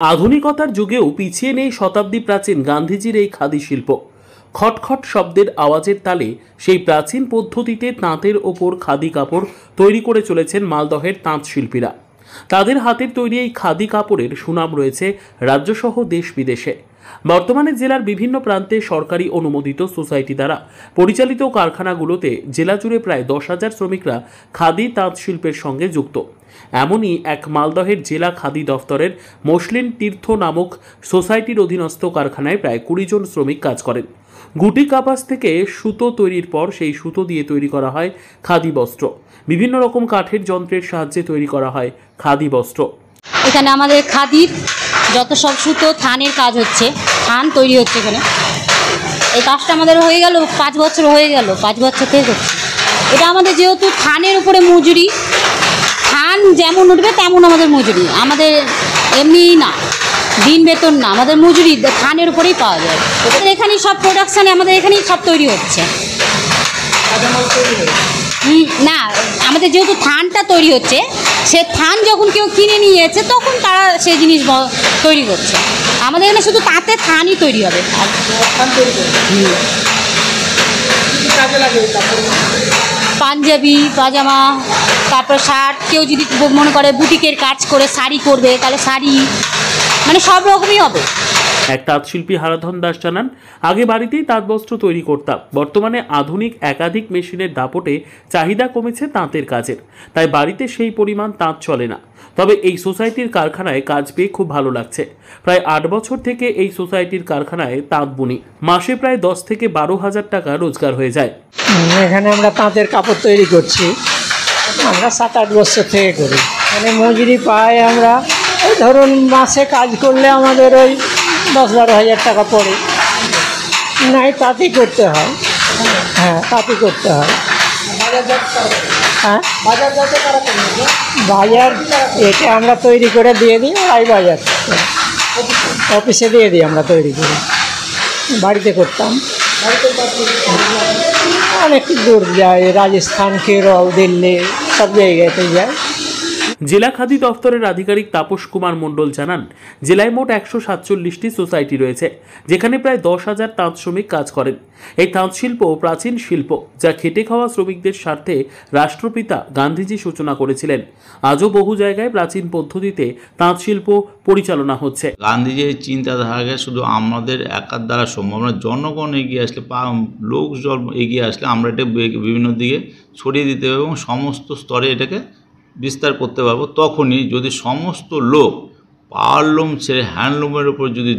আধুনিকতার যুগেও পিছিয়ে নেই শতাব্দী প্রাচীন গান্ধীজির এই খাদি শিল্প। খটখট শব্দের আওয়াজের তালে সেই প্রাচীন পদ্ধতিতে তাঁতের ওপর খাদি কাপড় তৈরি করে চলেছেন মালদহের তাঁত শিল্পীরা। তাদের হাতের তৈরি এই খাদি কাপড়ের সুনাম রয়েছে রাজ্যসহ দেশ বিদেশে। বর্তমানে জেলার বিভিন্ন প্রান্তে সরকারি অনুমোদিত সোসাইটি দ্বারা পরিচালিত কারখানাগুলোতে জেলা জুড়ে প্রায় 10,000 শ্রমিকরা খাদি তাঁত শিল্পের সঙ্গে যুক্ত। এমনই এক মালদহের জেলা খাদি দফতরের মসলিন তীর্থ নামক সোসাইটির অধীনস্থ কারখানায় প্রায় 20 জন শ্রমিক কাজ করেন। গুটি কাপাস থেকে সুতো তৈরির পর সেই সুতো দিয়ে তৈরি করা হয় খাদি বস্ত্র। বিভিন্ন রকম কাঠের যন্ত্রের সাহায্যে তৈরি করা হয় খাদি বস্ত্র। এখানে আমাদের খাদির যত সব সুতো থানের কাজ হচ্ছে, থান তৈরি হচ্ছে এখানে। এই কাজটা আমাদের হয়ে গেল 5 বছর হয়ে গেল, 5 বছর থেকে করছি। এটা আমাদের যেহেতু থানের উপরে মজুরি, থান যেমন উঠবে তেমন আমাদের মজুরি, আমাদের এমনি না, দিন বেতন না, আমাদের মজুরি থানের উপরেই পাওয়া যায়। এখানেই সব প্রোডাকশানে আমাদের এখানেই সব তৈরি হচ্ছে। না, আমাদের যেহেতু থানটা তৈরি হচ্ছে, সে থান যখন কেউ কিনে নিয়েছে তখন তারা সেই জিনিস তৈরি করছে। আমাদের এখানে শুধু তাঁতে থানই তৈরি হবে। পাঞ্জাবি, পাজামা, তারপর শার্ট, কেউ যদি মনে করে বুটিকের কাজ করে শাড়ি করবে তাহলে শাড়ি, মানে সব রকমই হবে। এক তাঁত শিল্পী হারাধন দাস জানান, আগে বাড়িতেই তাঁত বস্ত্র তৈরি করতাম। বর্তমানে আধুনিক একাধিক মেশিনের দাপটে চাহিদা কমেছে তাঁতের কাজের, তাই বাড়িতে সেই পরিমাণ তাঁত চলে না। তবে এই সোসাইটির কারখানায় কাজ পেয়ে খুব ভালো লাগছে। প্রায় 8 বছর থেকে এই সোসাইটির কারখানায় তাঁত বুনি, মাসে প্রায় 10 থেকে 12,000 টাকা রোজগার হয়ে যায়। এখানে আমরা তাঁতের কাপড় তৈরি করছি, আমরা 7-8 বছর থেকে করি। মানে মজুরি পাই আমরা, ওই ধরুন মাসে কাজ করলে আমাদের ওই 10-12 হাজার টাকা পড়ে। নাই তাঁতই করতে হয়। হ্যাঁ, তাঁতই করতে হয়। হ্যাঁ, বাজার এটা আমরা তৈরি করে দিয়ে দিই, ওরাই বাজার অফিসে দিয়ে দিই আমরা তৈরি করে। বাড়িতে করতাম, অনেক দূর যায়, রাজস্থান, কেরল, দিল্লি, সব জায়গাতে যায়। জেলা খাদি দফতরের আধিকারিক তাপস কুমার মণ্ডল জানান, জেলায় মোট 147টি সোসাইটি রয়েছে, যেখানে প্রায় 10,000 তাঁত শ্রমিক কাজ করেন। এই তাঁত শিল্প প্রাচীন শিল্প, যা খেটে খাওয়া শ্রমিকদের স্বার্থে রাষ্ট্রপিতা গান্ধীজি সূচনা করেছিলেন। আজও বহু জায়গায় প্রাচীন পদ্ধতিতে তাঁত শিল্প পরিচালনা হচ্ছে। গান্ধীজির চিন্তাধারাকে শুধু আমাদের একার দ্বারা সম্ভব না, জনগণ এগিয়ে আসলে, লোকজন এগিয়ে আসলে আমরা এটা বিভিন্ন দিকে ছড়িয়ে দিতে হবে এবং সমস্ত স্তরে এটাকে বিস্তার করতে পারবো। তখনই যদি সমস্ত লোক পাওয়ারলুম ছেড়ে হ্যান্ডলুমের উপর যদি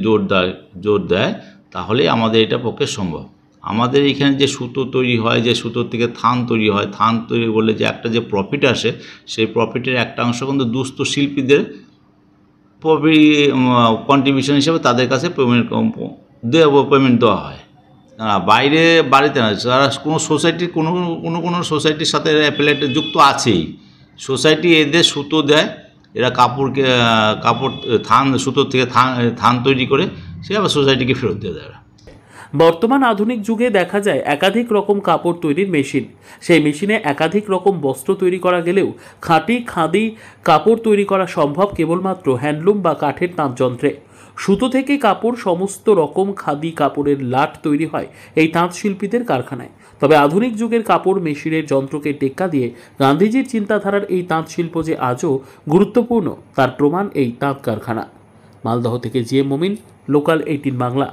জোর দেয় তাহলে আমাদের এটা পক্ষে সম্ভব। আমাদের এখানে যে সুতো তৈরি হয়, যে সুতোর থেকে থান তৈরি হয়, থান তৈরি করলে যে একটা যে প্রফিট আসে, সেই প্রফিটের একটা অংশ কিন্তু দুস্থ শিল্পীদের কন্ট্রিবিউশন হিসেবে তাদের কাছে পেমেন্ট দেওয়া হয়। বাড়িতে না, যারা কোনো সোসাইটির কোনো সোসাইটির সাথে অ্যাফিলিয়েটে যুক্ত আছেই, সোসাইটি এদের সুতো দেয়, এরা কাপড় থান, সুতোর থেকে থান তৈরি করে সে আবার সোসাইটিকে ফেরত দিয়ে দেয়। বর্তমান আধুনিক যুগে দেখা যায় একাধিক রকম কাপড় তৈরির মেশিন। সেই মেশিনে একাধিক রকম বস্ত্র তৈরি করা গেলেও খাঁটি খাদি কাপড় তৈরি করা সম্ভব কেবলমাত্র হ্যান্ডলুম বা কাঠের তাঁত যন্ত্রে। সুতো থেকে কাপড়, সমস্ত রকম খাদি কাপড়ের লাট তৈরি হয় এই তাঁত শিল্পীদের কারখানায়। তবে আধুনিক যুগের কাপড় মেশিনের যন্ত্রকে টেক্কা দিয়ে গান্ধীজির চিন্তাধারার এই তাঁত শিল্প যে আজও গুরুত্বপূর্ণ, তার প্রমাণ এই তাঁত কারখানা। মালদহ থেকে জিএম মমিন, লোকাল 18 বাংলা।